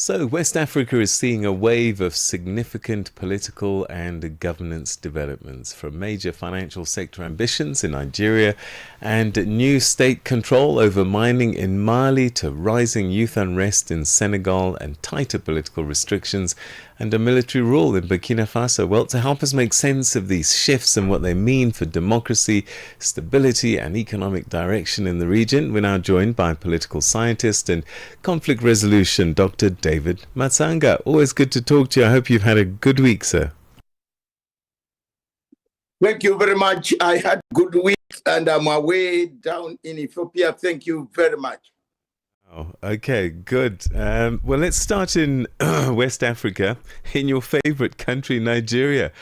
So, West Africa is seeing a wave of significant political and governance developments, from major financial sector ambitions in Nigeria and new state control over mining in Mali to rising youth unrest in Senegal and tighter political restrictions and a military rule in Burkina Faso. Well, to help us make sense of these shifts and what they mean for democracy, stability, and economic direction in the region, we're now joined by political scientist and conflict resolution Dr. David Matsanga. Always good to talk to you. I hope you've had a good week, sir. Thank you very much. I had a good week and I'm away down in Ethiopia. Thank you very much. Oh, okay, good. Well, let's start in West Africa, in your favorite country, Nigeria,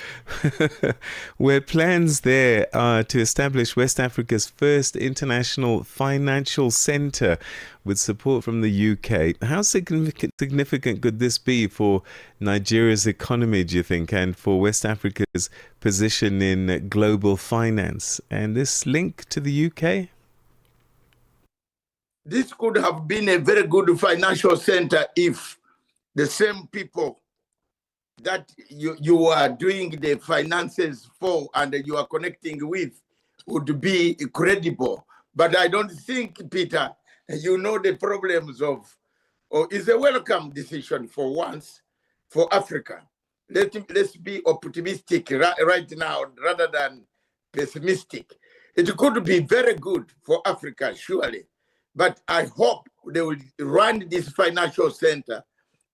where plans there are to establish West Africa's first international financial center with support from the UK. How significant could this be for Nigeria's economy, do you think, and for West Africa's position in global finance? And this link to the UK? This could have been a very good financial center if the same people that you are doing the finances for and you are connecting with would be credible. But I don't think, Peter, you know the problems of, or it's a welcome decision for once for Africa. Let's be optimistic right now rather than pessimistic. It could be very good for Africa, surely. But I hope they will run this financial center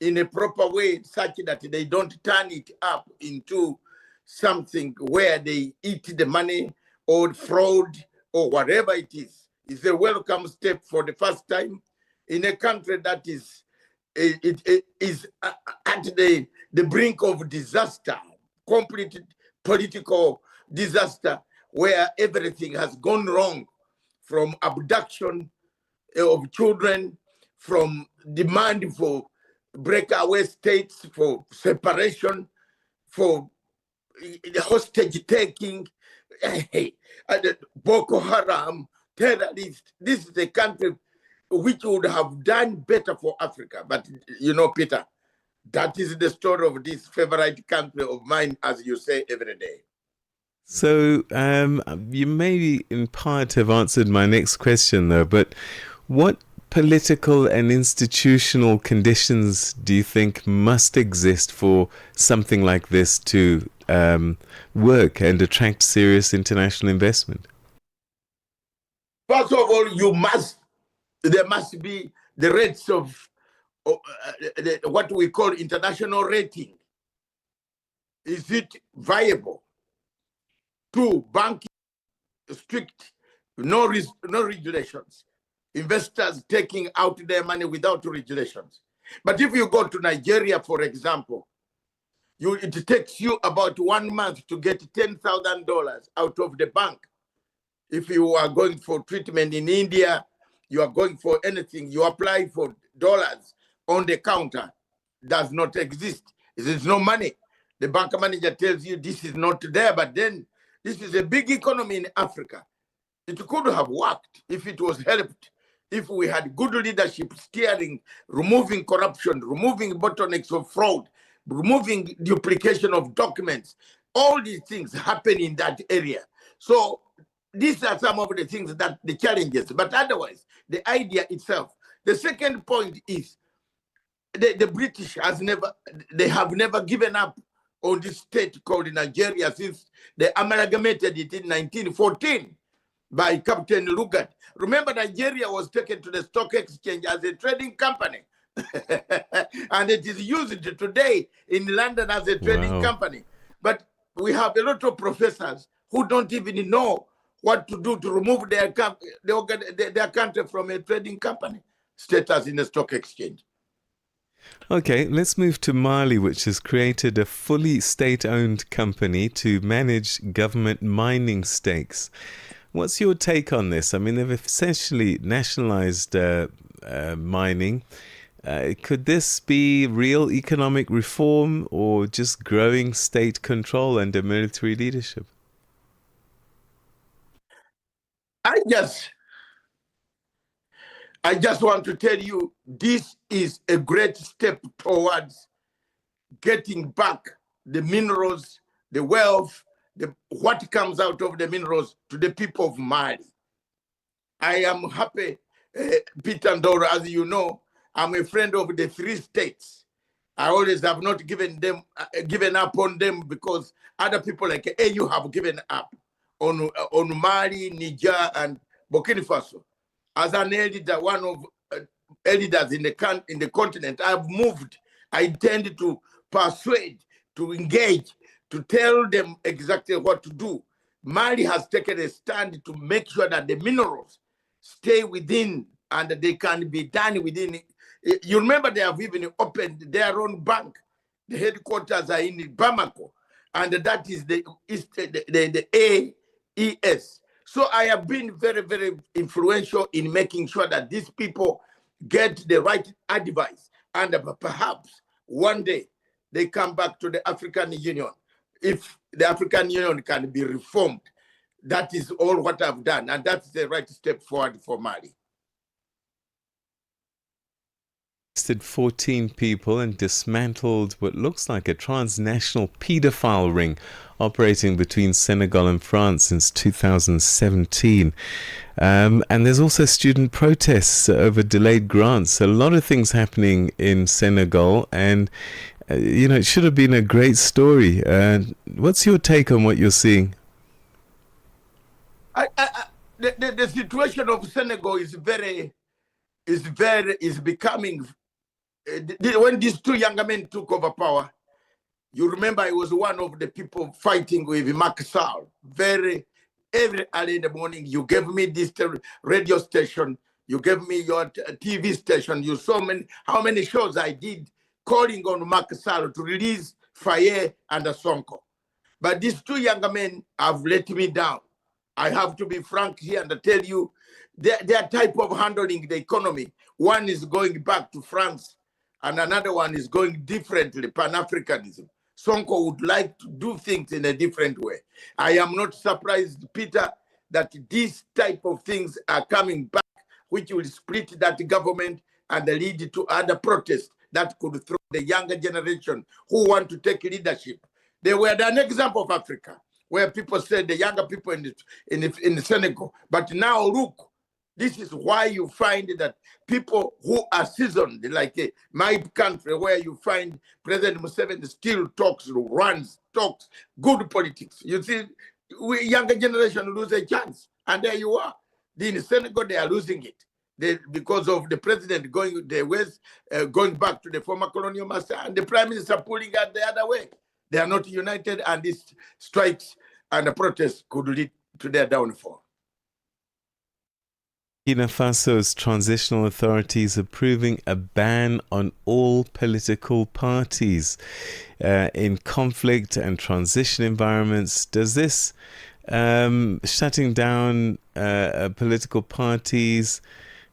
in a proper way such that they don't turn it up into something where they eat the money or fraud or whatever it is. It's a welcome step for the first time in a country that is at the brink of disaster, complete political disaster, where everything has gone wrong, from abduction of children, from demand for breakaway states, for separation, for the hostage taking, Boko Haram, terrorists. This is a country which would have done better for Africa. But you know, Peter, that is the story of this favorite country of mine, as you say every day. So you may in part have answered my next question, though, but what political and institutional conditions do you think must exist for something like this to work and attract serious international investment? First of all, there must be the rates of what we call international rating. Is it viable? Two, banking strict, no regulations. Investors taking out their money without regulations. But if you go to Nigeria, for example, it takes you about 1 month to get $10,000 out of the bank. If you are going for treatment in India, you are going for anything, you apply for dollars on the counter, does not exist. There's no money. The bank manager tells you this is not there, but then this is a big economy in Africa. It could have worked if it was helped, if we had good leadership steering, removing corruption, removing bottlenecks of fraud, removing duplication of documents. All these things happen in that area. So these are some of the things that the challenges, but otherwise, the idea itself. The second point is the British have never given up on this state called Nigeria since they amalgamated it in 1914 by Captain Lugard. Remember, Nigeria was taken to the stock exchange as a trading company. And it is used today in London as a trading company. But we have a lot of professors who don't even know what to do to remove their country from a trading company status in the stock exchange. Okay, let's move to Mali, which has created a fully state-owned company to manage government mining stakes. What's your take on this? I mean, they've essentially nationalized mining. Could this be real economic reform or just growing state control under military leadership? I just want to tell you, this is a great step towards getting back the minerals, the wealth, what comes out of the minerals to the people of Mali. I am happy, Peter Ndoro, as you know, I'm a friend of the 3 states. I always have not given up on them because other people like AU have given up on Mali, Niger, and Burkina Faso. As an elder, one of elders in the continent, I've moved. I intend to persuade, to engage, to tell them exactly what to do. Mali has taken a stand to make sure that the minerals stay within and they can be done within. You remember they have even opened their own bank. The headquarters are in Bamako, and that is the AES. So I have been very, very influential in making sure that these people get the right advice, and perhaps one day they come back to the African Union. If the African Union can be reformed, that is all what I've done, and that's the right step forward for Mali. 14 people and dismantled what looks like a transnational paedophile ring operating between Senegal and France since 2017. And there's also student protests over delayed grants. A lot of things happening in Senegal, and it should have been a great story. What's your take on what you're seeing? The situation of Senegal is becoming. When these 2 younger men took over power, you remember I was one of the people fighting with Macky Sall. Every early in the morning, you gave me this radio station, you gave me your TV station. You saw how many shows I did calling on Macky Sall to release Faye and Sonko. But these 2 younger men have let me down. I have to be frank here and tell you their type of handling the economy. One is going back to France, and another one is going differently, Pan-Africanism. Sonko would like to do things in a different way. I am not surprised, Peter, that these type of things are coming back, which will split that government and lead to other protests that could throw the younger generation who want to take leadership. They were an example of Africa, where people said the younger people in Senegal. But now look, this is why you find that people who are seasoned, like my country, where you find President Museveni still talks good politics. You see, younger generation lose a chance. And there you are. In Senegal, they are losing it. Because of the president going back to the former colonial master, and the prime minister pulling out the other way. They are not united, and these strikes and the protests could lead to their downfall. Burkina Faso's transitional authorities approving a ban on all political parties in conflict and transition environments. Does this shutting down political parties,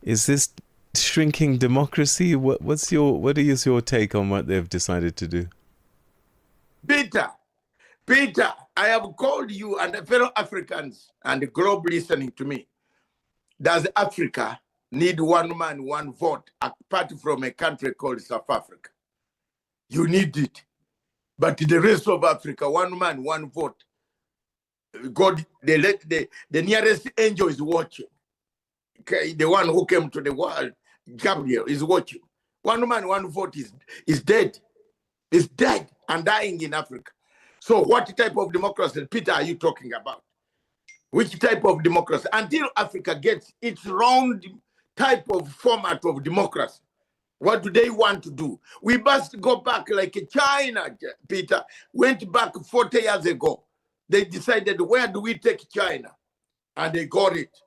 is this shrinking democracy? What is your take on what they've decided to do? Peter, I have called you and the fellow Africans and the globe listening to me. Does Africa need one man, one vote, apart from a country called South Africa? You need it. But the rest of Africa, one man, one vote. God, the nearest angel is watching. Okay, the one who came to the world, Gabriel, is watching. One man, one vote is dead. Is dead and dying in Africa. So what type of democracy, Peter, are you talking about? Which type of democracy? Until Africa gets its own type of format of democracy, what do they want to do? We must go back like China, Peter, went back 40 years ago. They decided, where do we take China? And they got it.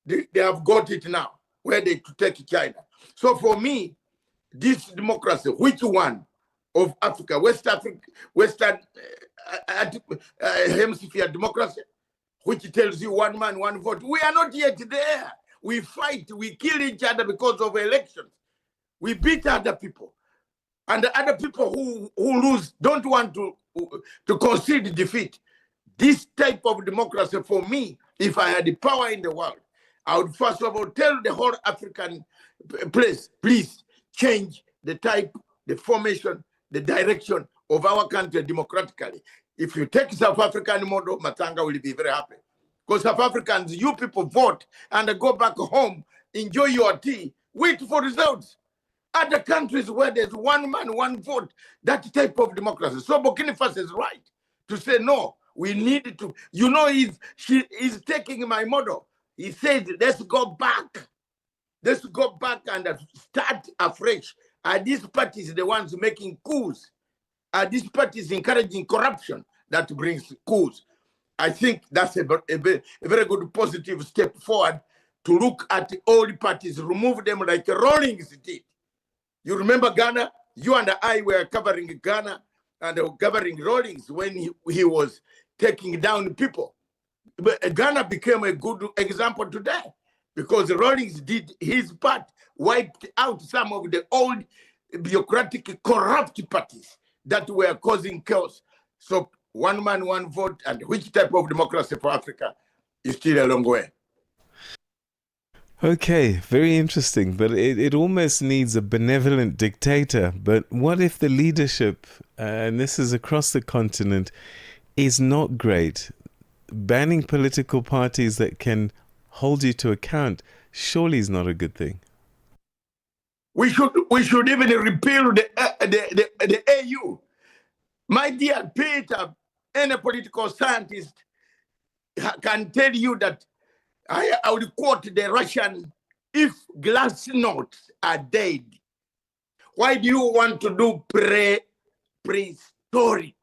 They have got it now, where they to take China. So for me, this democracy, which one of Africa, Western Hemisphere democracy, which tells you one man, one vote. We are not yet there. We fight, we kill each other because of elections. We beat other people. And the other people who lose don't want to concede defeat. This type of democracy, for me, if I had the power in the world, I would first of all tell the whole African place, please change the type, the formation, the direction of our country democratically. If you take South African model, Matsanga will be very happy. Because South Africans, you people vote and go back home, enjoy your tea, wait for results. Other countries where there's one man, one vote, that type of democracy. So Burkina Faso is right to say, no, we need to, he's taking my model. He says, let's go back. Let's go back and start afresh. Are these parties the ones making coups? Are these parties encouraging corruption that brings coups? I think that's a very good positive step forward to look at all the parties, remove them like Rawlings did. You remember Ghana? You and I were covering Ghana and covering Rawlings when he was taking down people. But Ghana became a good example today because Rawlings did his part, wiped out some of the old bureaucratic corrupt parties that were causing chaos. So one man, one vote, and which type of democracy for Africa is still a long way. Okay, very interesting, but it almost needs a benevolent dictator. But what if the leadership, and this is across the continent, is not great? Banning political parties that can hold you to account surely is not a good thing. We should even repeal the AU. My dear Peter, any political scientist can tell you that I would quote the Russian, if glass notes are dead, why do you want to do prehistoric,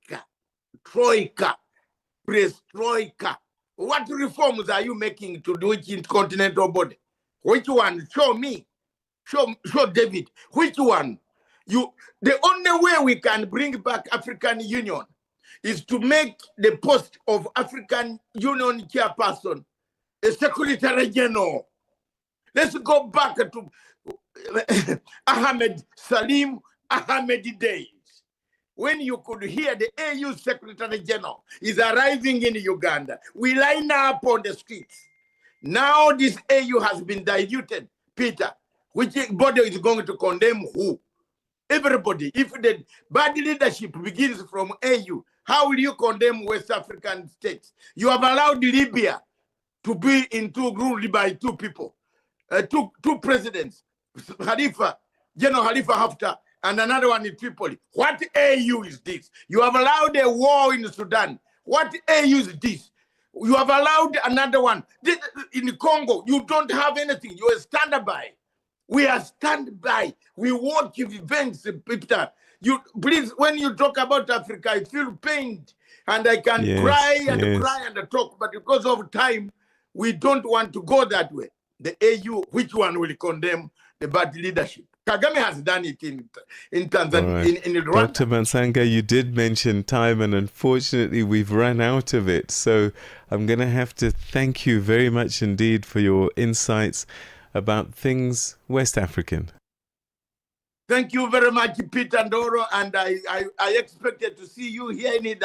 troika, perestroika? What reforms are you making to do it in continental body? Which one? Show me. Show David. Which one? The only way we can bring back African Union is to make the post of African Union chairperson a secretary general. Let's go back to Ahmed Salim Ahmed days, when you could hear the AU secretary general is arriving in Uganda. We line up on the streets. Now this AU has been diluted, Peter. Which body is going to condemn who? Everybody. If the bad leadership begins from AU, how will you condemn West African states? You have allowed Libya to be ruled by two people, two presidents, General Khalifa Haftar, and another one in Tripoli. What AU is this? You have allowed a war in Sudan. What AU is this? You have allowed another one. In Congo, you don't have anything. You are standby. We are standby. We watch events, Peter. Please, when you talk about Africa, I feel pained. And I can cry and talk. But because of time, we don't want to go that way. The AU, which one will condemn the bad leadership? Kagame has done it in Tanzania, right. in Rwanda. Dr. Matsanga, you did mention time, and unfortunately we've run out of it. So I'm going to have to thank you very much indeed for your insights about things West African. Thank you very much, Peter Ndoro, and I expected to see you here in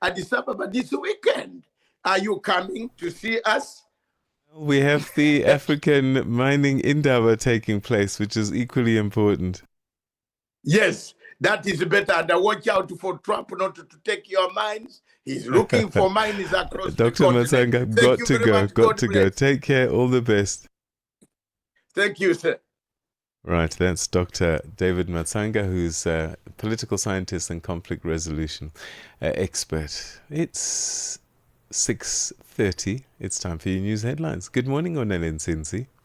Addis Ababa this weekend. Are you coming to see us? We have the African Mining Indaba taking place, which is equally important. Yes, that is better. And watch out for Trump not to take your mines. He's looking for mines across Dr. the continent. Matsanga, got to go. Take care. All the best. Thank you, sir. Right, that's Dr. David Matsanga, who's a political scientist and conflict resolution expert. It's 6:30. It's time for your news headlines. Good morning, Onele Nsinzi.